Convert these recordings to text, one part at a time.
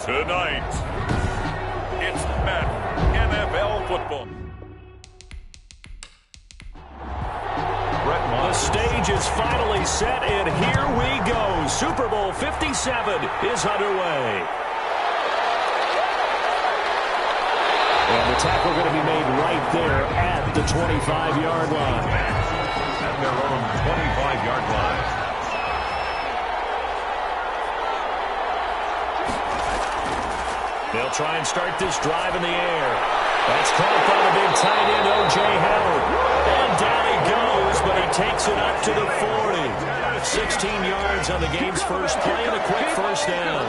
Tonight, it's Madden NFL football. The stage is finally set, and here we go. Super Bowl 57 is underway. And the tackle going to be made right there at the 25-yard line. At their own 25-yard line. They'll try and start this drive in the air. That's caught by the big tight end, O.J. Howard. And down he goes, but he takes it up to the 40. 16 yards on the game's first play and a quick first down.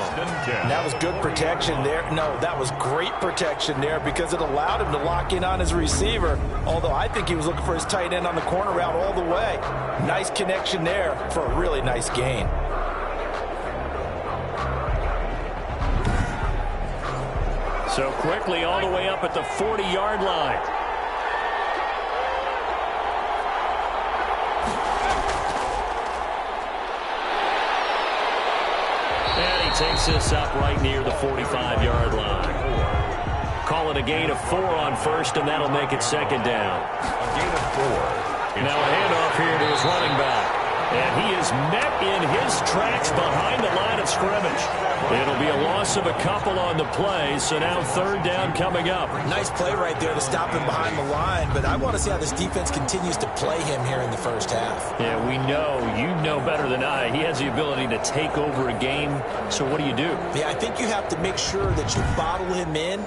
That was good protection there. No, that was great protection there because it allowed him to lock in on his receiver. Although I think he was looking for his tight end on the corner route all the way. Nice connection there for a really nice gain. So quickly all the way up at the 40-yard line. And he takes this up right near the 45-yard line. Call it a gain of 4 on first, and that'll make it second down. A gain of 4. Now a handoff here to his running back. And he is met in his tracks behind the line of scrimmage. It'll be a loss of a couple on the play, so now third down coming up. Nice play right there to stop him behind the line, but I want to see how this defense continues to play him here in the first half. Yeah, we know. You know better than I. He has the ability to take over a game, so what do you do? Yeah, I think you have to make sure that you bottle him in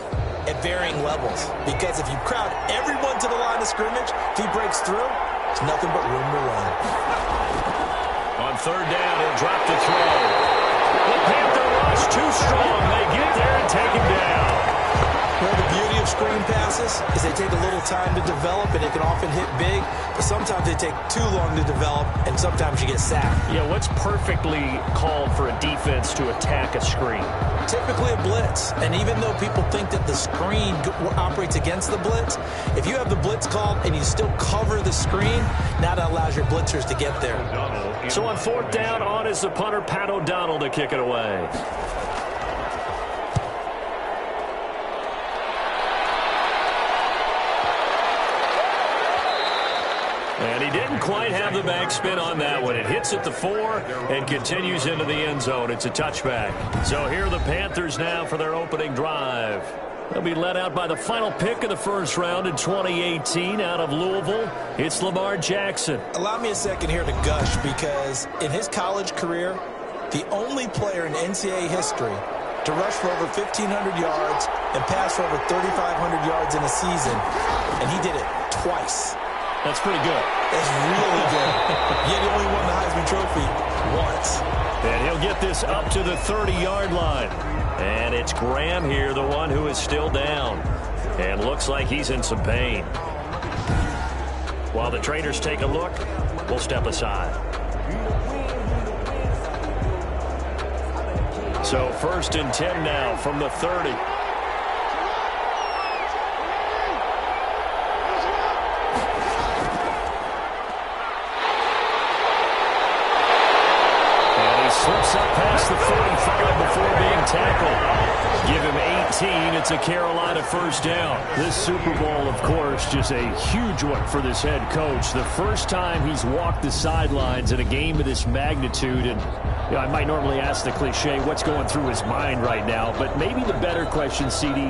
at varying levels, because if you crowd everyone to the line of scrimmage, if he breaks through, it's nothing but room to run. On third down, he'll drop to throw. The Panther rush too strong. They get there and take him down. Well, the beauty of screen passes is they take a little time to develop, and they can often hit big, but sometimes they take too long to develop, and sometimes you get sacked. Yeah, what's perfectly called for a defense to attack a screen? Typically a blitz, and even though people think that the screen operates against the blitz, if you have the blitz called and you still cover the screen, now that allows your blitzers to get there. So on fourth down, on is the punter, Pat O'Donnell, to kick it away. And he didn't quite have the backspin on that one. It hits at the 4 and continues into the end zone. It's a touchback. So here are the Panthers now for their opening drive. They'll be led out by the final pick of the first round in 2018 out of Louisville. It's Lamar Jackson. Allow me a second here to gush, because in his college career, the only player in NCAA history to rush for over 1,500 yards and pass for over 3,500 yards in a season, and he did it twice. That's pretty good. That's really good. Yet he only won the Heisman Trophy once. And he'll get this up to the 30-yard line. And it's Graham here, the one who is still down. And looks like he's in some pain. While the trainers take a look, we'll step aside. So first and 10 now from the 30. Slips up past the 45 before being tackled. Give him 18. It's a Carolina first down. This Super Bowl, of course, just a huge one for this head coach. The first time he's walked the sidelines in a game of this magnitude. And you know, I might normally ask the cliche, what's going through his mind right now? But maybe the better question, CD,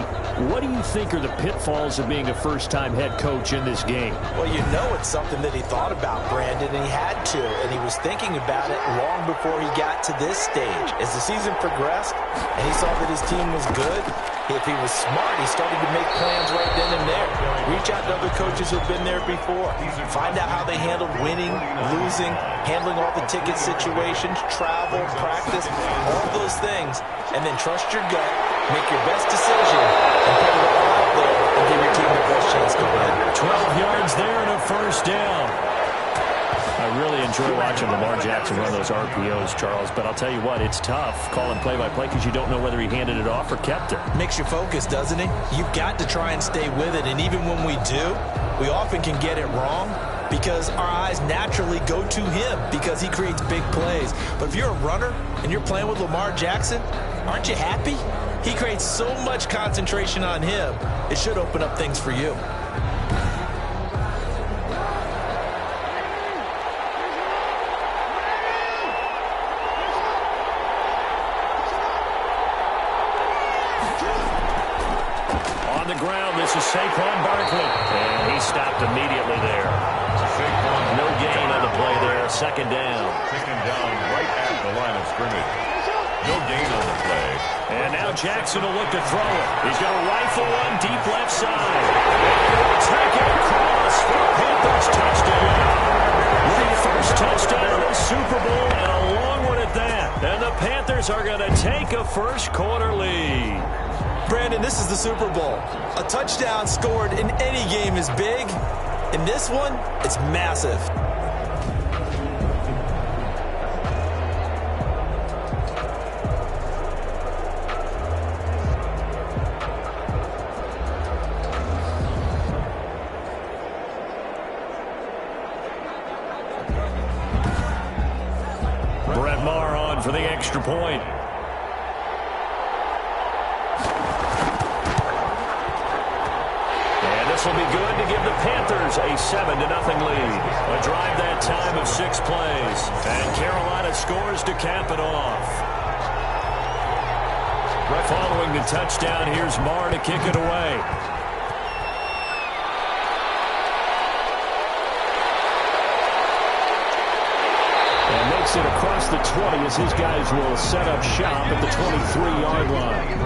what do you think are the pitfalls of being a first-time head coach in this game? Well, you know it's something that he thought about, Brandon, and he had to. And he was thinking about it long before he got to this stage. As the season progressed and he saw that his team was good, if he was smart, he started to make plans right then and there. Reach out to other coaches who've been there before. Find out how they handled winning, losing, handling all the ticket situations, travel, practice, all those things. And then trust your gut, make your best decision, and put it all out there and give your team the best chance to win. 12 yards there and a first down. I really enjoy watching Lamar Jackson run those RPOs, Charles, but I'll tell you what, it's tough calling play-by-play because you don't know whether he handed it off or kept it. Makes you focus, doesn't it? You've got to try and stay with it, and even when we do, we often can get it wrong because our eyes naturally go to him because he creates big plays. But if you're a runner and you're playing with Lamar Jackson, aren't you happy? He creates so much concentration on him, it should open up things for you. On the ground, this is Saquon Barkley. And he stopped immediately there. No gain on the play there. Second down. Taken down right at the line of scrimmage. No gain on the play. And now Jackson will look to throw it. He's going to rifle one deep left side. And take it across for a Panthers touchdown. The first touchdown of the Super Bowl, and a long one at that. And the Panthers are going to take a first-quarter lead. Brandon, this is the Super Bowl. A touchdown scored in any game is big. In this one, it's massive. Brett Maher on for the extra point. This will be good to give the Panthers a 7-0 lead. A drive that time of 6 plays. And Carolina scores to cap it off. Following the touchdown, here's Maher to kick it away. And makes it across the 20 as his guys will set up shop at the 23-yard line.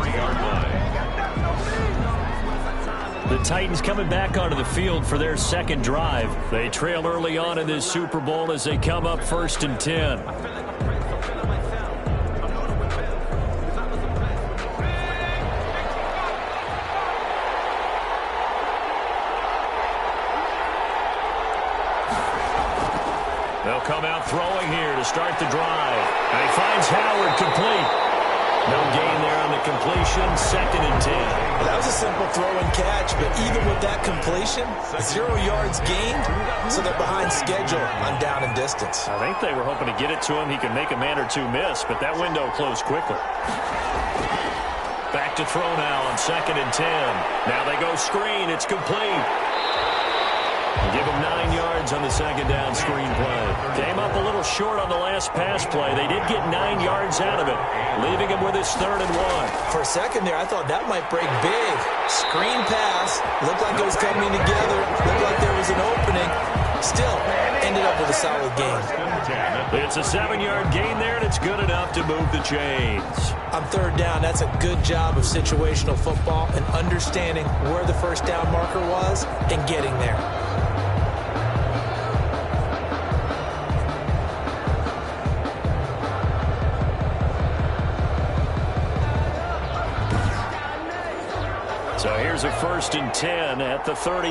The Titans coming back onto the field for their second drive. They trail early on in this Super Bowl as they come up 1st and 10. They'll come out throwing here to start the drive. And he finds Howard complete. No gain there on the completion, 2nd and 10. That was a simple throw and catch, but even with that completion, 0 yards gained, so they're behind schedule on down and distance. I think they were hoping to get it to him. He could make a man or two miss, but that window closed quickly. Back to throw now on 2nd and 10. Now they go screen. It's complete. Give him 9 yards on the second down screen play. Came up a little short on the last pass play. They did get 9 yards out of it, leaving him with his 3rd and 1. For a second there, I thought that might break big. Screen pass. Looked like it was coming together. Looked like there was an opening. Still, ended up with a solid gain. It's a 7-yard gain there, and it's good enough to move the chains. On 3rd down, that's a good job of situational football and understanding where the first down marker was and getting there. So here's a 1st and 10 at the 38.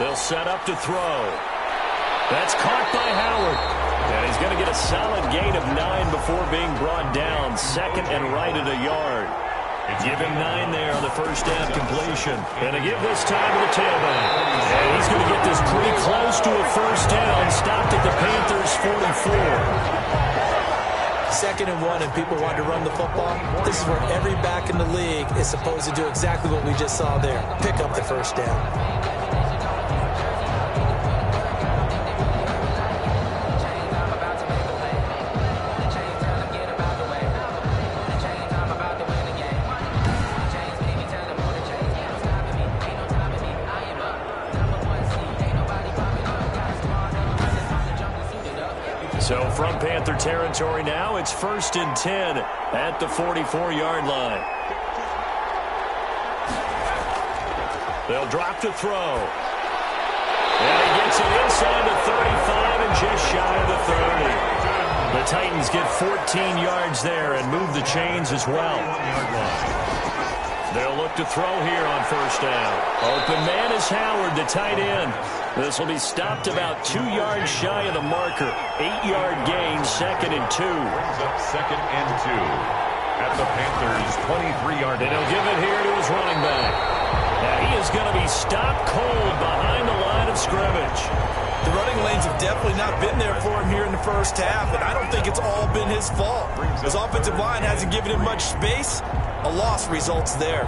They'll set up to throw. That's caught by Howard. And he's going to get a solid gain of 9 before being brought down. 2nd and right at a yard. Give him 9 there on the first down completion. And to give this time to the tailback. And he's going to get this pretty close to a first down. Stopped at the Panthers' 44. 2nd and 1 and people want to run the football. This is where every back in the league is supposed to do exactly what we just saw there. Pick up the first down. So from Panther territory now, it's 1st and 10 at the 44-yard line. They'll drop to throw. And he gets it inside the 35 and just shy of the 30. The Titans get 14 yards there and move the chains as well. They'll look to throw here on first down. Open man is Howard, the tight end. This will be stopped about 2 yards shy of the marker. 8-yard gain, 2nd and 2. Brings up 2nd and 2 at the Panthers' 23-yard line. And he'll give it here to his running back. Now he is going to be stopped cold behind the line of scrimmage. The running lanes have definitely not been there for him here in the first half, and I don't think it's all been his fault. His offensive line hasn't given him much space. A loss results there.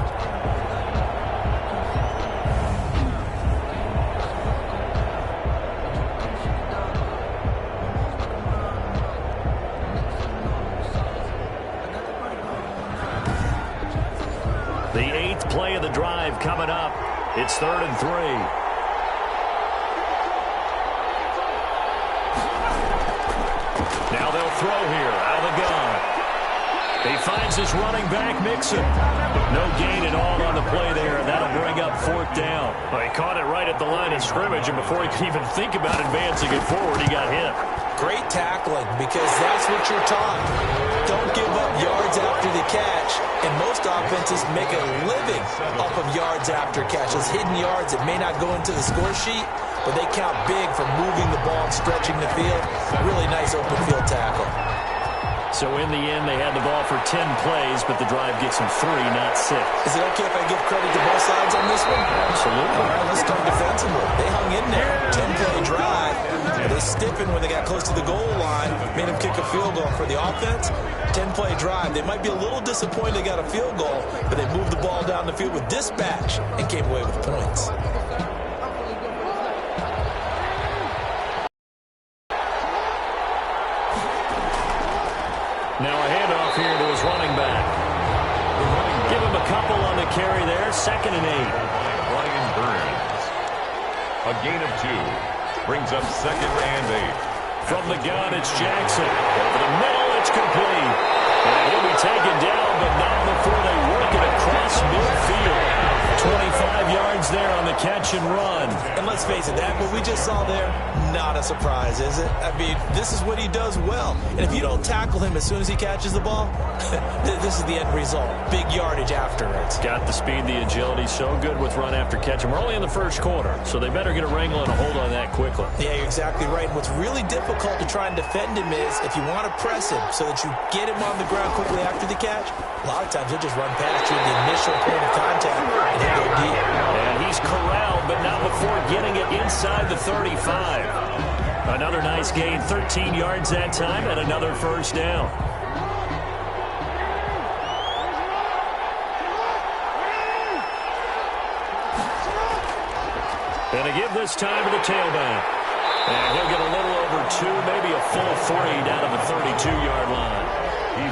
The 8th play of the drive coming up. It's 3rd and 3. Now they'll throw here out of the gun. He finds his running back, Mixon. No gain at all on the play there, and that'll bring up 4th down. Well, he caught it right at the line of scrimmage, and before he could even think about advancing it forward, he got hit. Great tackling, because that's what you're taught. Don't give up yards after the catch, and most offenses make a living off of yards after catches, hidden yards that may not go into the score sheet, but they count big for moving the ball and stretching the field. Really nice open field tackle. So in the end, they had the ball for 10 plays, but the drive gets them 3, not 6. Is it okay if I give credit to both sides on this one? Absolutely. All right, let's start defensively. They hung in there. 10-play drive. They stiffened when they got close to the goal line, made them kick a field goal for the offense. 10-play drive. They might be a little disappointed they got a field goal, but they moved the ball down the field with dispatch and came away with points. Now a handoff here to his running back. Give him a couple on the carry there. 2nd and 8. Brian Burns. A gain of 2. Brings up 2nd and 8. From the gun, it's Jackson. Over the middle, it's complete. And he'll be taken down, but not before they work it across midfield. 25 yards there on the catch and run. And let's face it, that what we just saw there, not a surprise, is it? I mean, this is what he does well. And if you don't tackle him as soon as he catches the ball, this is the end result. Big yardage afterwards. Got the speed, the agility, so good with run after catch. And we're only in the first quarter, so they better get a wrangle and a hold on that quickly. Yeah, you're exactly right. And what's really difficult to try and defend him is if you want to press him so that you get him on the ground quickly after the catch, a lot of times he'll just run past you at the initial point of contact and he'll go deep. And he's corralled, but not before getting it inside the 35. Another nice gain, 13 yards that time, and another 1st down. And to give this time to the tailback. And he'll get a little over 2, maybe a full 3 down to the 32-yard line.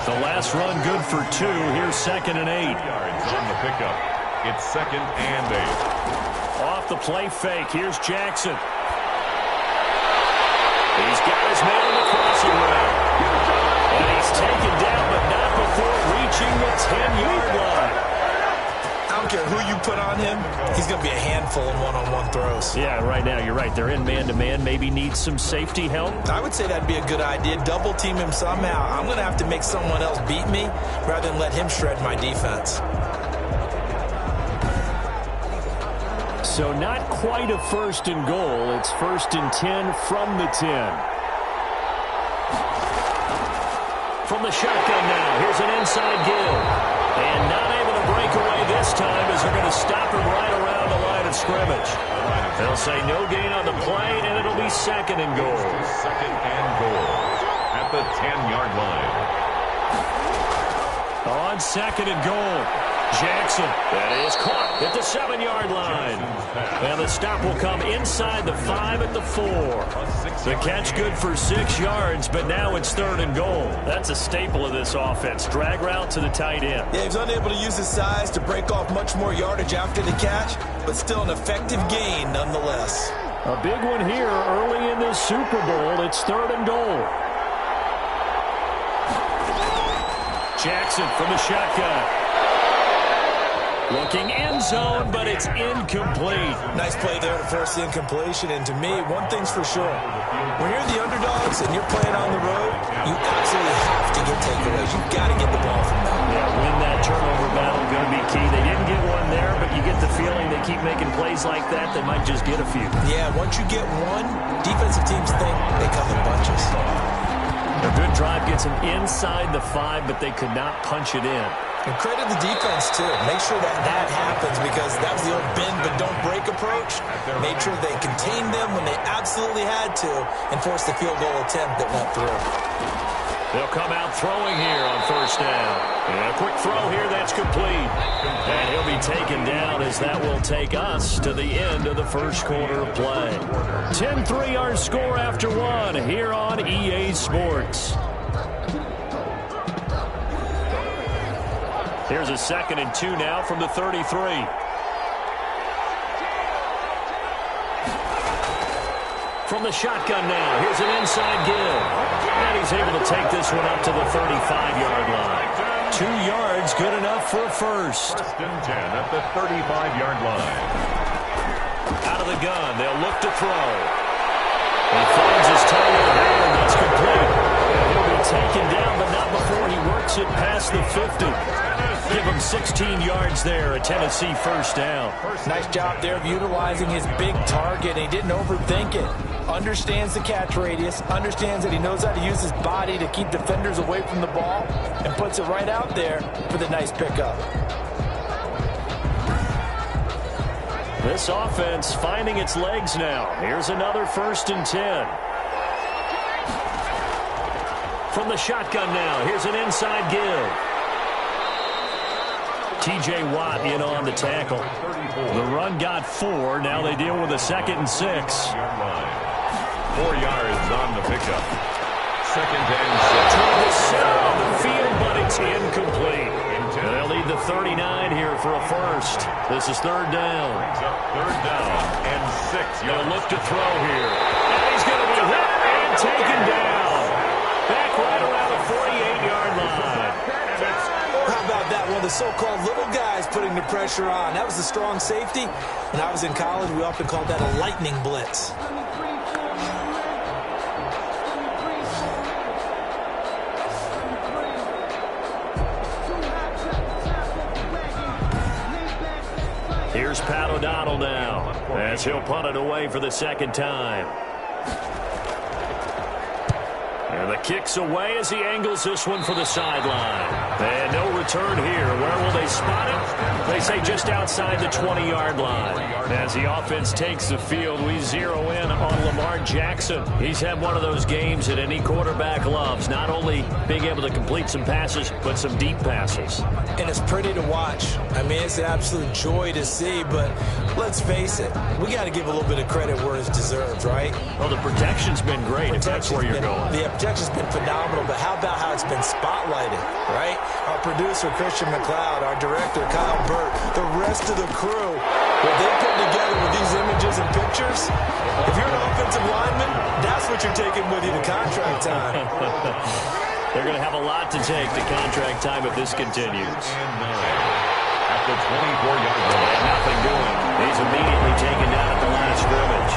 The last run good for 2. Here's 2nd and 8. Yards on the pickup. It's 2nd and 8. Off the play fake. Here's Jackson. He's got his man on the crossing route. And he's taken down, but not before reaching the 10-yard line. I don't care who you put on him, he's going to be a handful in one-on-one throws. Yeah, right now, you're right. They're in man-to-man. Maybe needs some safety help. I would say that'd be a good idea. Double team him somehow. I'm going to have to make someone else beat me rather than let him shred my defense. So not quite a 1st and goal. It's 1st and 10 from the 10. From the shotgun now. Here's an inside give. And not able to break away this time as they're going to stop him right around the line of scrimmage. They'll say no gain on the play, and it'll be 2nd and goal. 2nd and goal at the 10-yard line. On 2nd and goal. Jackson, that is caught at the 7-yard line. And the stop will come inside the 5 at the 4. The catch good for 6 yards, but now it's 3rd and goal. That's a staple of this offense. Drag route to the tight end. Yeah, he's unable to use his size to break off much more yardage after the catch, but still an effective gain nonetheless. A big one here early in this Super Bowl. It's 3rd and goal. Jackson from the shotgun. Looking end zone, but it's incomplete. Nice play there to force the incompletion. And to me, one thing's for sure. When you're the underdogs and you're playing on the road, you absolutely have to get takeaways. You've got to get the ball from them. Yeah, win that turnover battle, going to be key. They didn't get one there, but you get the feeling they keep making plays like that, they might just get a few. Yeah, once you get one, defensive teams think they come in bunches. A good drive gets them inside the 5, but they could not punch it in. And credit the defense, too. Make sure that happens because that was the old bend but don't break approach. Made sure they contained them when they absolutely had to and forced the field goal attempt that went through. They'll come out throwing here on first down. And a quick throw here, that's complete. And he'll be taken down as that will take us to the end of the first quarter of play. 10-3 our score after one here on EA Sports. Here's a 2nd and 2 now from the 33. From the shotgun now, here's an inside give. And he's able to take this one up to the 35-yard line. 2 yards, good enough for a first. 1st and 10 at the 35-yard line. Out of the gun, they'll look to throw. He finds his tight end, that's complete. And he'll be taken down, but not before he works it past the 50. Give him 16 yards there, a Tennessee first down. Nice job there of utilizing his big target. He didn't overthink it. Understands the catch radius, understands that he knows how to use his body to keep defenders away from the ball, and puts it right out there for the nice pickup. This offense finding its legs now. Here's another 1st and 10. From the shotgun now, here's an inside give. T.J. Watt in on the tackle. The run got 4. Now they deal with a 2nd and 6. 4 yards on the pickup. 2nd and 6. Toward the center of the field, but it's incomplete. And they'll need the 39 here for a first. This is 3rd down. 3rd down and 6. They'll look to throw here. And he's going to be hit and taken down. Back right around the 48-yard line. How about that? One of the so-called little guys putting the pressure on. That was the strong safety. When I was in college, we often called that a lightning blitz. Here's Pat O'Donnell now as he'll punt it away for the 2nd time. And the kick's away as he angles this one for the sideline. And no return here. Where will they spot it? They say just outside the 20-yard line. As the offense takes the field, we zero in on Lamar Jackson. He's had one of those games that any quarterback loves. Not only being able to complete some passes, but some deep passes. And it's pretty to watch. I mean, it's an absolute joy to see, but let's face it, we got to give a little bit of credit where it's deserved, right? Well, the protection's been great, if that's where you're going. The protection's been phenomenal, but how about how it's been spotlighted, right? Our producer, Christian McLeod, our director, Kyle Burt, the rest of the crew, what they put together with these images and pictures, if you're an offensive lineman, that's what you're taking with you to contract time. They're going to have a lot to take to contract time if this continues. At the 24-yard line. Nothing doing. He's immediately taken down at the line of scrimmage.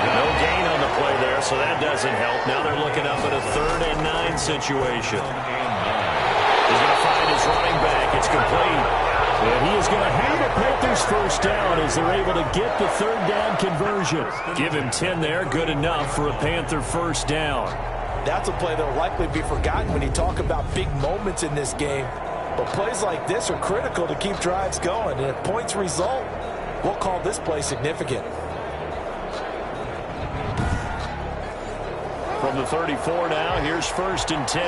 No gain on the play there, so that doesn't help. Now they're looking up at a 3rd and 9 situation. He's going to find his running back. It's complete. And he is going to have a Panthers first down as they're able to get the 3rd down conversion. Give him 10 there. Good enough for a Panther first down. That's a play that will likely be forgotten when you talk about big moments in this game. But plays like this are critical to keep drives going. And if points result, we'll call this play significant. From the 34 now, here's 1st and 10.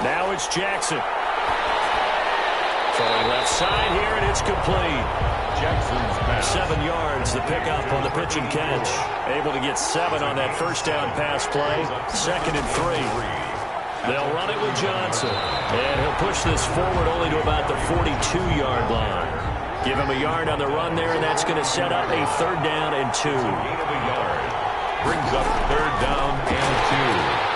Now it's Jackson. Throwing left side here, and it's complete. Jackson's pass. 7 yards, the pickup on the pitch and catch. Able to get 7 on that first down pass play. 2nd and 3. They'll run it with Johnson. And he'll push this forward only to about the 42-yard line. Give him a yard on the run there, and that's going to set up a 3rd down and 2. Gain of a yard. Brings up 3rd down and 2.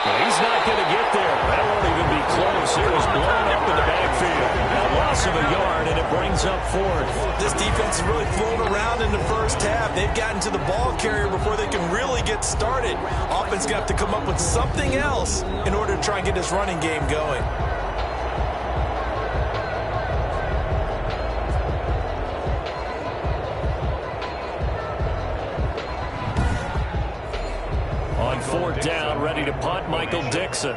Well, he's not going to get there. That won't even be close. It was blown up in the backfield. A loss of a yard, and it brings up 4th. This defense has really flown around in the first half. They've gotten to the ball carrier before they can really get started. Offense got to come up with something else in order to try and get this running game going. On 4th down, ready to punt, Michael Dixon.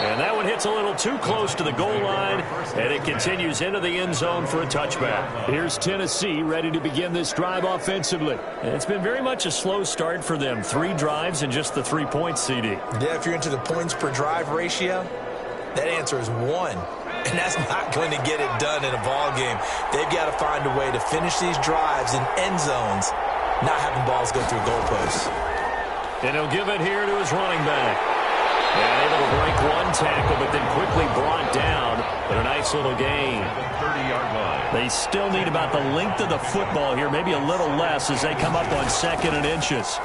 And that one hits a little too close to the goal line, and it continues into the end zone for a touchback. Here's Tennessee ready to begin this drive offensively. And it's been very much a slow start for them. 3 drives and just the 3 points, CD. Yeah, if you're into the points per drive ratio, that answer is 1. And that's not going to get it done in a ball game. They've got to find a way to finish these drives in end zones, not having balls go through goalposts. And he'll give it here to his running back. And able to break 1 tackle, but then quickly brought down. But a nice little gain. 30-yard line. They still need about the length of the football here, maybe a little less as they come up on 2nd and inches.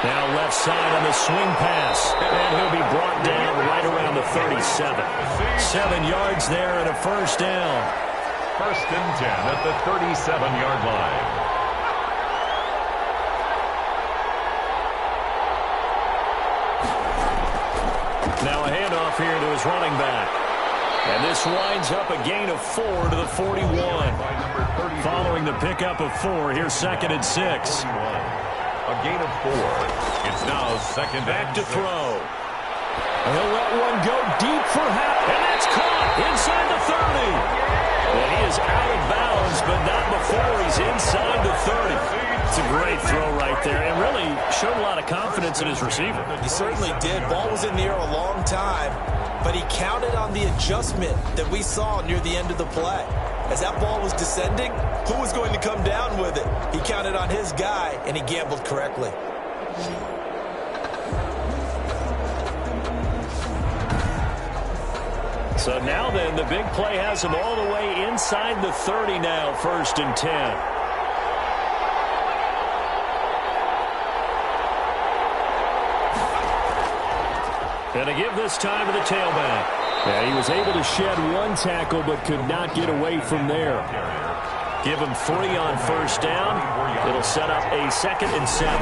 Now left side on the swing pass. And he'll be brought down right around the 37. 7 yards there and a first down. 1st and 10 at the 37-yard line. Now a handoff here to his running back. And this winds up a gain of 4 to the 41. Following the pickup of 4, here's 2nd and 6. A gain of 4. It's now 2nd back to 6. throw. And he'll let one go deep for half. And that's caught inside the 30. And he is out of bounds, but not before he's inside the 30. It's a great throw right there, and really showed a lot of confidence in his receiver. He certainly did. Ball was in the air a long time, but he counted on the adjustment that we saw near the end of the play. As that ball was descending, who was going to come down with it? He counted on his guy, and he gambled correctly. So now then, the big play has him all the way inside the 30 now, 1st and 10. And to give this time to the tailback. Yeah, he was able to shed 1 tackle but could not get away from there. Give him 3 on 1st down. It'll set up a 2nd and 7.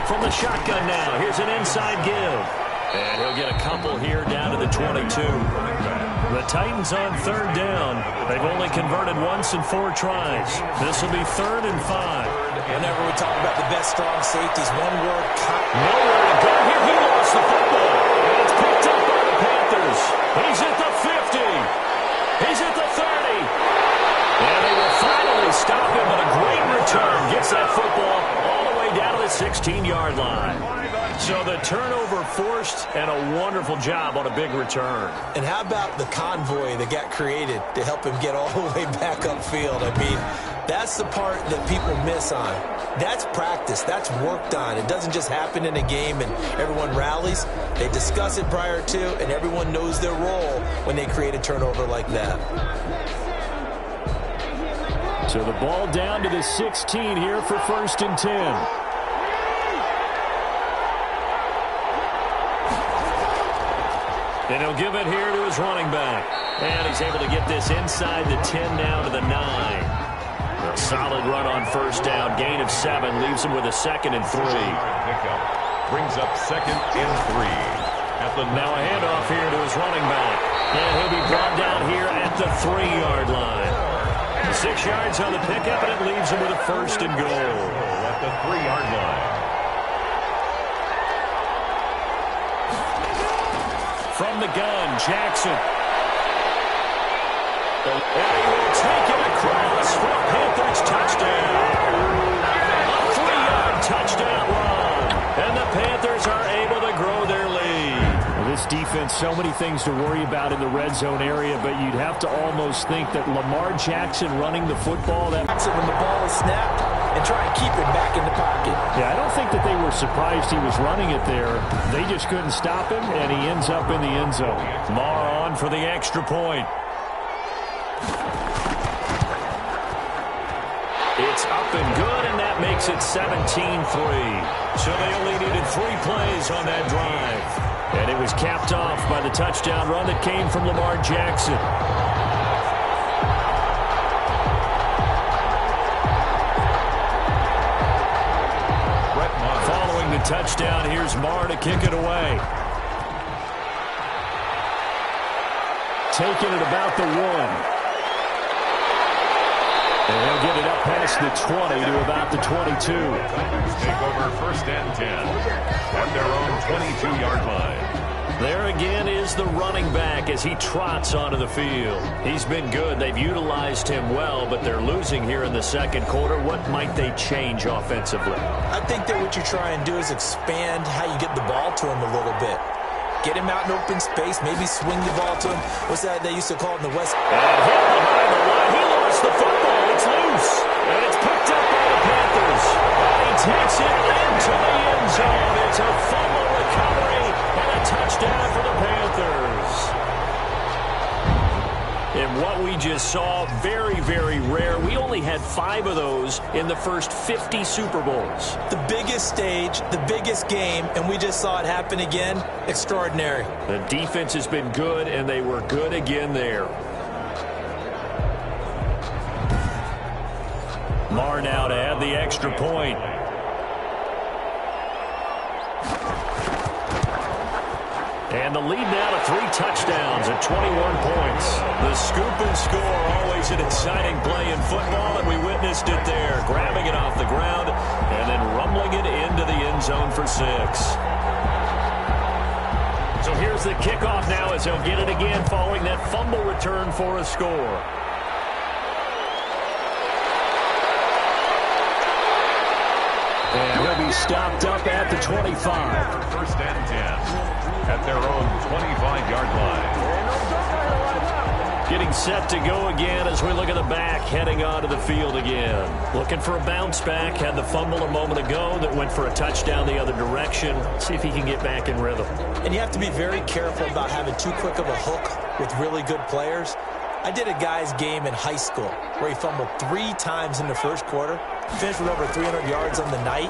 From the shotgun now, here's an inside give. And he'll get a couple here down to the 22. The Titans on 3rd down. They've only converted once in 4 tries. This will be 3rd and 5. Whenever we talk about the best strong safeties, one word, nowhere to go here. He lost the football. And it's picked up by the Panthers. He's at the 50. He's at the 30. And they will finally stop him, but a great return. Gets that football all the way down to the 16-yard line. So the turnover forced, and a wonderful job on a big return. And how about the convoy that got created to help him get all the way back upfield? I mean, that's the part that people miss on. That's practice. That's worked on. It doesn't just happen in a game and everyone rallies. They discuss it prior to, and everyone knows their role when they create a turnover like that. So the ball down to the 16 here for 1st and 10. And he'll give it here to his running back. And he's able to get this inside the 10 now to the 9. A solid run on 1st down. Gain of 7 leaves him with a 2nd and 3. Brings up 2nd and 3. Now a handoff here to his running back. And he'll be brought down here at the 3-yard line. 6 yards on the pickup, and it leaves him with a 1st and goal. At the 3-yard line. From the gun, Jackson. And he will take it across for a Panthers touchdown. A 3-yard touchdown run. And the Panthers are able to grow their lead. Well, this defense, so many things to worry about in the red zone area, but you'd have to almost think that Lamar Jackson running the football. When the ball is snapped, and try and keep it back in the pocket. Yeah, I don't think that they were surprised he was running it there. They just couldn't stop him, and he ends up in the end zone. Lamar on for the extra point. It's up and good, and that makes it 17-3. So they only needed 3 plays on that drive. And it was capped off by the touchdown run that came from Lamar Jackson. Following the touchdown, here's Marr to kick it away. taking it about the 1. And he'll get it up past the 20 to about the 22. Take over 1st and 10 at their own 22-yard line. There again is the running back as he trots onto the field. He's been good. They've utilized him well, but they're losing here in the second quarter. What might they change offensively? I think that what you try and do is expand how you get the ball to him a little bit. Get him out in open space, maybe swing the ball to him. What's that they used to call it in the West? And hit behind the line. He lost the football. It's loose. And it's picked up by the Panthers. He takes it into the end zone. It's a fumble recovery and a touchdown for the Panthers. And what we just saw, very, very rare. We only had 5 of those in the first 50 Super Bowls. The biggest stage, the biggest game, and we just saw it happen again. Extraordinary. The defense has been good, and they were good again there. Marr now to add the extra point. And the lead now to 3 touchdowns at 21 points. The scoop and score, always an exciting play in football, and we witnessed it there. Grabbing it off the ground and then rumbling it into the end zone for 6. So here's the kickoff now as he'll get it again following that fumble return for a score. And he'll be stopped up at the 25. 1st and 10 at their own 25-yard line. Getting set to go again as we look at the back, heading onto the field again. Looking for a bounce back. Had the fumble a moment ago that went for a touchdown the other direction. See if he can get back in rhythm. And you have to be very careful about having too quick of a hook with really good players. I did a guy's game in high school where he fumbled 3 times in the first quarter, finished with over 300 yards on the night,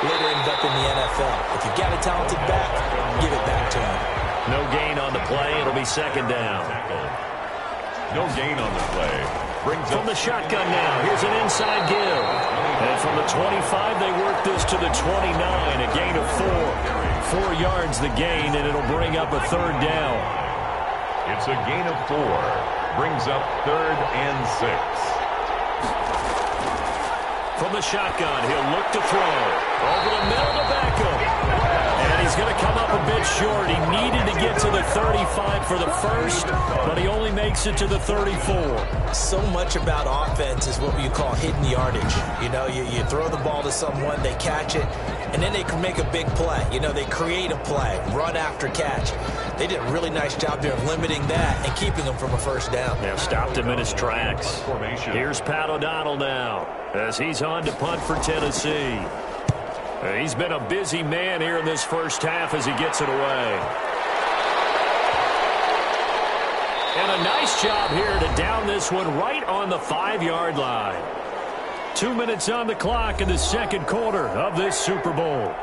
later ended up in the NFL. If you've got a talented back, give it back to him. No gain on the play. It'll be 2nd down. No gain on the play. Brings from the shotgun now. Here's an inside give. And from the 25, they work this to the 29. A gain of 4. 4 yards the gain, and it'll bring up a 3rd down. It's a gain of 4. Brings up 3rd and 6. From the shotgun, he'll look to throw. Over the middle to Beckham. And he's going to come up a bit short. He needed to get to the 35 for the first, but he only makes it to the 34. So much about offense is what you call hidden yardage. You know, you throw the ball to someone, they catch it, and then they can make a big play. You know, they create a play, run after catch. They did a really nice job there of limiting that and keeping him from a first down. They've stopped him in his tracks. Here's Pat O'Donnell now as he's on to punt for Tennessee. He's been a busy man here in this first half as he gets it away. And a nice job here to down this one right on the 5-yard line. 2 minutes on the clock in the second quarter of this Super Bowl.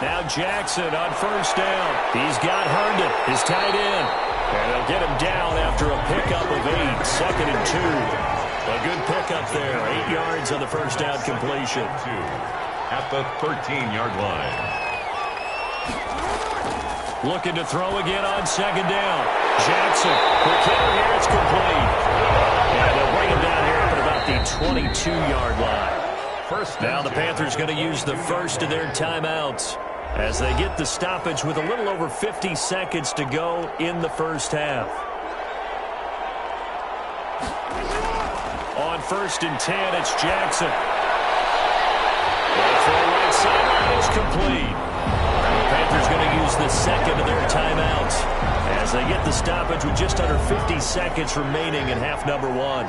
Now Jackson on first down. He's got Herndon, his tight end. And they'll get him down after a pickup of 8. 2nd and 2. A good pickup there. 8 yards on the first down completion. At the 13-yard line. Looking to throw again on 2nd down. Jackson. Quick hitter here. It's complete. And they'll bring him down here up at about the 22-yard line. Now the Panthers going to use the first of their timeouts as they get the stoppage with a little over 50 seconds to go in the first half. On 1st and 10, it's Jackson. The throw right sideline is complete. The Panthers going to use the second of their timeouts as they get the stoppage with just under 50 seconds remaining in half number 1.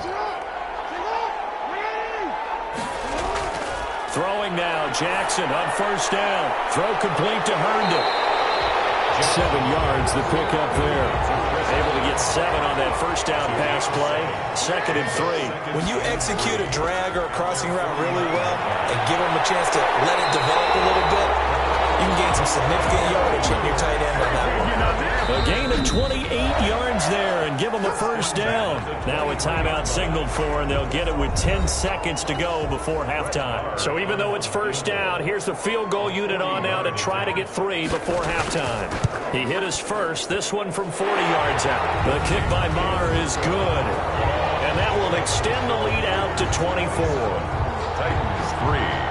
Throwing now, Jackson on first down. Throw complete to Herndon. 7 yards, the pickup there. Able to get 7 on that first down pass play. 2nd and 3. When you execute a drag or a crossing route really well and give them a chance to let it develop a little bit, you can gain some significant yardage hitting your tight end on that one. A gain of 28 yards there and give them a first down. Now a timeout signaled for, and they'll get it with 10 seconds to go before halftime. So even though it's first down, here's the field goal unit on now to try to get 3 before halftime. He hit us first, this one from 40 yards out. The kick by Maher is good. And that will extend the lead out to 24. Titans 3.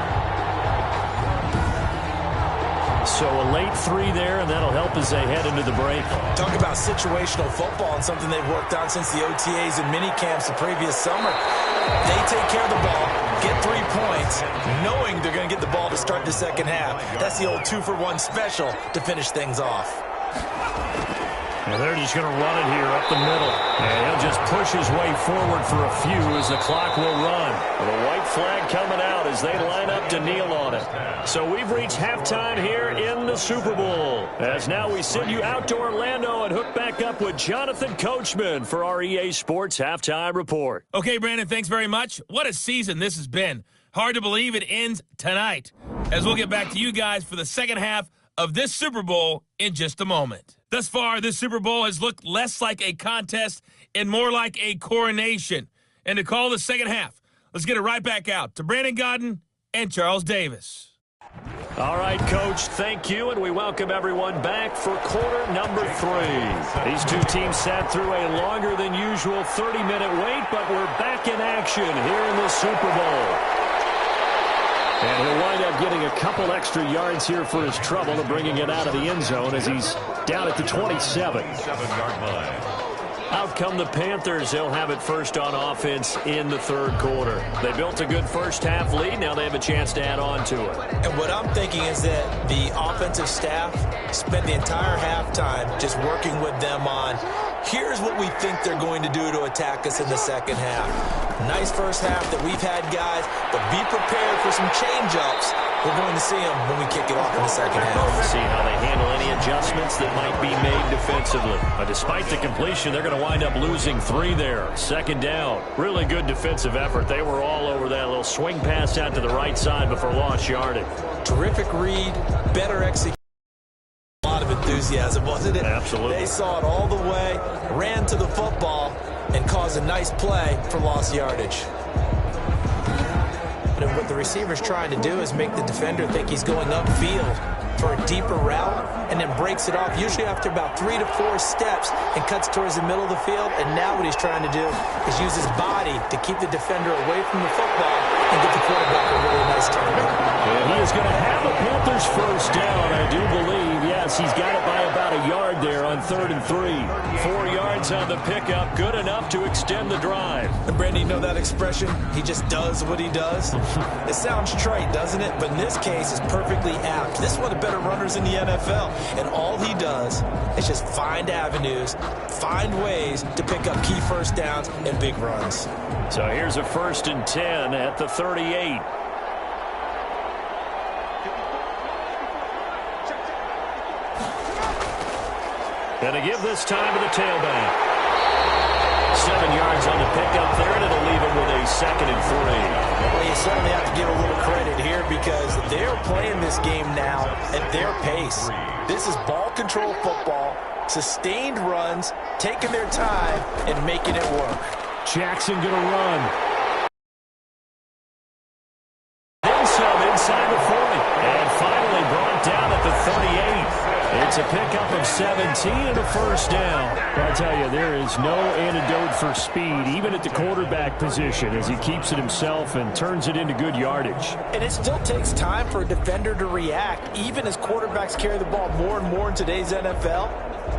So a late 3 there, and that'll help as they head into the break. Talk about situational football and something they've worked on since the OTAs and mini camps the previous summer. They take care of the ball, get 3 points, knowing they're going to get the ball to start the second half. That's the old 2-for-1 special to finish things off. And they're just going to run it here up the middle. And he'll just push his way forward for a few as the clock will run. The white flag coming out as they line up to kneel on it. So we've reached halftime here in the Super Bowl. As now we send you out to Orlando and hook back up with Jonathan Coachman for our EA Sports Halftime Report. Okay, Brandon, thanks very much. What a season this has been. Hard to believe it ends tonight, as we'll get back to you guys for the second half of this Super Bowl in just a moment. Thus far, this Super Bowl has looked less like a contest and more like a coronation. And to call the second half, let's get it right back out to Brandon Gaudin and Charles Davis. All right, Coach, thank you, and we welcome everyone back for quarter number 3. These two teams sat through a longer than usual 30-minute wait, but we're back in action here in the Super Bowl. And he'll wind up getting a couple extra yards here for his trouble of bringing it out of the end zone as he's down at the 27. 7-yard line. Out come the Panthers. They'll have it first on offense in the third quarter. They built a good first half lead. Now they have a chance to add on to it. And what I'm thinking is that the offensive staff spent the entire halftime just working with them on, here's what we think they're going to do to attack us in the second half. Nice first half that we've had, guys, but be prepared for some change-ups. We're going to see them when we kick it off in the second half. See how they handle any adjustments that might be made defensively. But despite the completion, they're going to wind up losing 3 there. Second down. Really good defensive effort. They were all over that little swing pass out to the right side before lost yardage. Terrific read, better execution. A lot of enthusiasm, wasn't it? Absolutely. They saw it all the way, ran to the football, and caused a nice play for lost yardage. And what the receiver's trying to do is make the defender think he's going upfield for a deeper route, and then breaks it off, usually after about 3 to 4 steps, and cuts towards the middle of the field. And now what he's trying to do is use his body to keep the defender away from the football and get the quarterback a really nice turnover. And he is going to have the Panthers first down, I do believe. Yes, he's got it by about a yard there on 3rd and 3. 4 yards on the pickup, good enough to extend the drive. And Brandon, you know that expression? He just does what he does. It sounds trite, doesn't it? But in this case, it's perfectly apt. This is one of the better runners in the NFL. And all he does is just find avenues, find ways to pick up key first downs and big runs. So here's a 1st and 10 at the 38. And to give this time to the tailback. 7 yards on the pickup there, and it'll leave him with a 2nd and 3. Well, you certainly have to give a little credit here because they're playing this game now at their pace. This is ball control football, sustained runs, taking their time, and making it work. Jackson going to run. Then some inside the 40. And finally brought down at the 38. It's a pickup of 17 and a first down. I'll tell you, there is no antidote for speed, even at the quarterback position, as he keeps it himself and turns it into good yardage. And it still takes time for a defender to react, even as quarterbacks carry the ball more and more in today's NFL.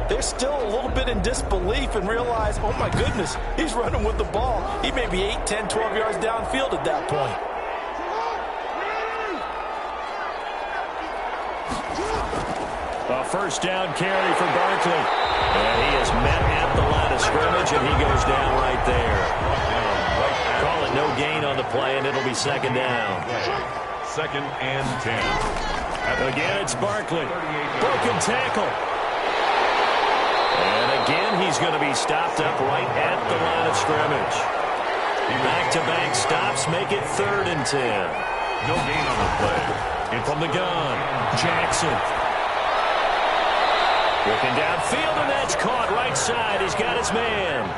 They're still a little bit in disbelief and realize, oh my goodness, he's running with the ball. He may be 8, 10, 12 yards downfield at that point. A first down carry for Barkley. And he is met at the line of scrimmage, and he goes down right there. Call it no gain on the play, and it'll be 2nd down. 2nd and 10. Again, it's Barkley. Broken tackle. And again, he's going to be stopped up right at the line of scrimmage. Back-to-back stops make it 3rd and 10. No gain on the play. And from the gun, Jackson. Looking downfield, and that's caught right side. He's got his man.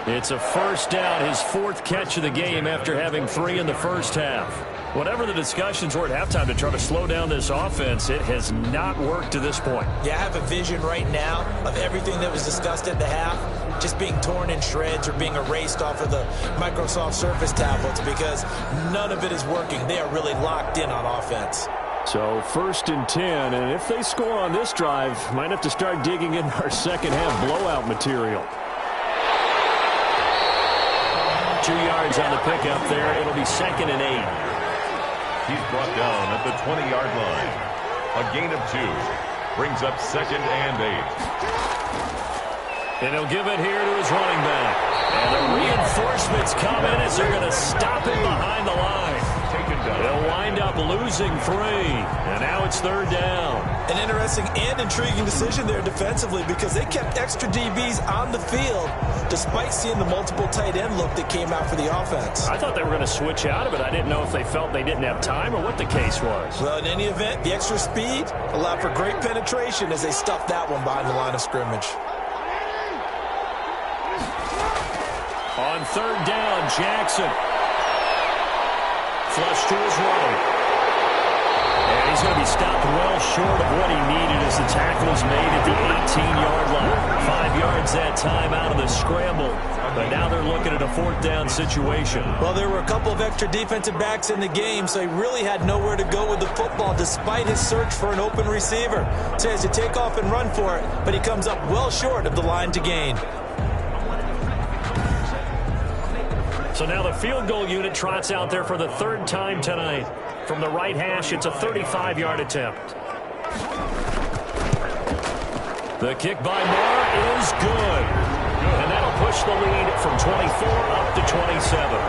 It's a first down, his fourth catch of the game after having 3 in the first half. Whatever the discussions were at halftime to try to slow down this offense, it has not worked to this point. Yeah, I have a vision right now of everything that was discussed at the half just being torn in shreds or being erased off of the Microsoft Surface tablets because none of it is working. They are really locked in on offense. So 1st and 10, and if they score on this drive, might have to start digging in our second half blowout material. 2 yards on the pickup there. It'll be 2nd and 8. He's brought down at the 20-yard line. A gain of 2 brings up 2nd and 8. And he'll give it here to his running back. And the reinforcements come in as they're going to stop him behind the line. They'll wind up losing 3. And now it's 3rd down. An interesting and intriguing decision there defensively because they kept extra DBs on the field despite seeing the multiple tight end look that came out for the offense. I thought they were going to switch out of it. I didn't know if they felt they didn't have time or what the case was. Well, in any event, the extra speed allowed for great penetration as they stuffed that one behind the line of scrimmage. On 3rd down, Jackson. Flush to his right. And he's going to be stopped well short of what he needed as the tackle is made at the 18-yard line. 5 yards that time out of the scramble. But now they're looking at a 4th down situation. Well, there were a couple of extra defensive backs in the game, so he really had nowhere to go with the football despite his search for an open receiver. So he has to take off and run for it, but he comes up well short of the line to gain. So now the field goal unit trots out there for the 3rd time tonight. From the right hash, it's a 35-yard attempt. The kick by Marr is good. And that'll push the lead from 24 up to 27.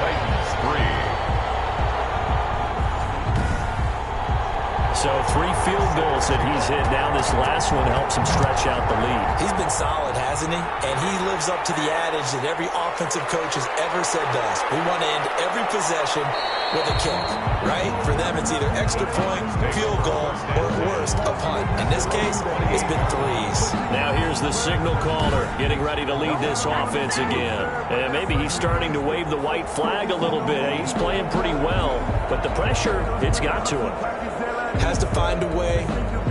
Titans 3. So 3 field goals that he's hit now. This last one helps him stretch out the lead. He's been solid, hasn't he? And he lives up to the adage that every offensive coach has ever said to us. We want to end every possession with a kick, right? For them, it's either extra point, field goal, or at worst, a punt. In this case, it's been 3s. Now here's the signal caller getting ready to lead this offense again. And maybe he's starting to wave the white flag a little bit. He's playing pretty well, but the pressure, it's got to him. Has to find a way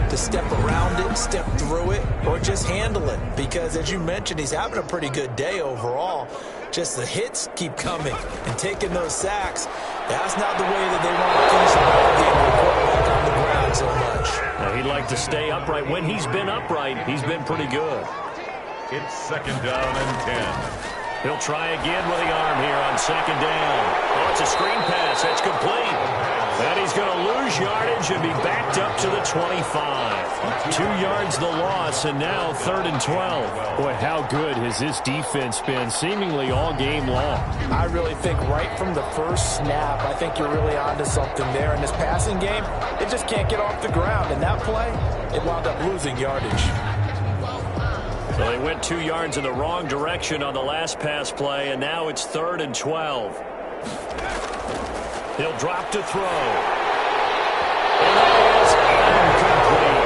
to step around it, step through it, or just handle it. Because, as you mentioned, he's having a pretty good day overall. Just the hits keep coming and taking those sacks. That's not the way that they want to finish the ball game with the quarterback on the ground so much. Now, he'd like to stay upright. When he's been upright, he's been pretty good. It's 2nd down and 10. He'll try again with the arm here on 2nd down. Oh, it's a screen pass. That's complete. And he's going to lose yardage and be backed up to the 25. 2 yards the loss, and now 3rd and 12. Boy, how good has this defense been seemingly all game long? I really think right from the first snap, I think you're really onto something there. In this passing game, it just can't get off the ground. And that play, it wound up losing yardage. So they went 2 yards in the wrong direction on the last pass play, and now it's 3rd and 12. He'll drop to throw. And that is incomplete.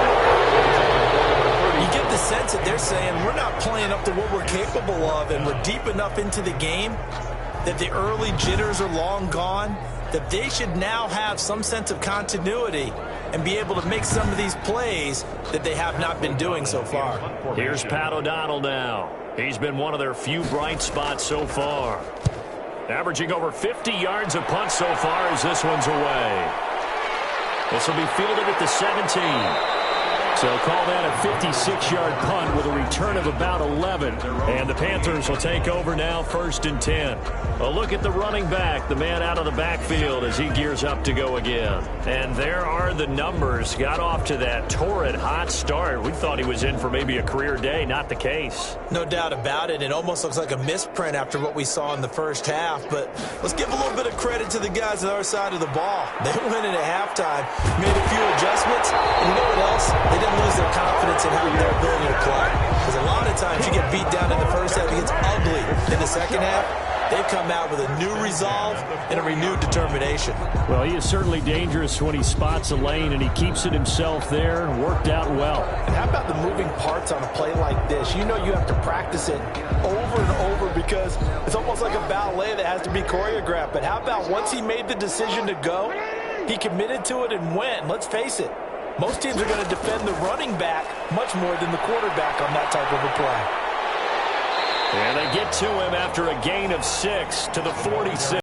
You get the sense that they're saying we're not playing up to what we're capable of, and we're deep enough into the game that the early jitters are long gone, that they should now have some sense of continuity and be able to make some of these plays that they have not been doing so far. Here's Pat O'Donnell now. He's been one of their few bright spots so far. Averaging over 50 yards of punt so far as this one's away. This will be fielded at the 17. So call that a 56-yard punt with a return of about 11. And the Panthers will take over now 1st and 10. A look at the running back, the man out of the backfield as he gears up to go again. And there are the numbers. Got off to that torrid hot start. We thought he was in for maybe a career day. Not the case. No doubt about it. It almost looks like a misprint after what we saw in the first half. But let's give a little bit of credit to the guys on our side of the ball. They went in at halftime, made a few adjustments, and you know what else? They didn't lose their confidence in having their ability to play. Because a lot of times you get beat down in the first half, it gets ugly in the second half. They've come out with a new resolve and a renewed determination. Well, he is certainly dangerous when he spots a lane, and he keeps it himself there. Worked out well. And how about the moving parts on a play like this? You know you have to practice it over and over because it's almost like a ballet that has to be choreographed. But how about once he made the decision to go, he committed to it and went. And let's face it, most teams are going to defend the running back much more than the quarterback on that type of a play. And they get to him after a gain of 6 to the 46.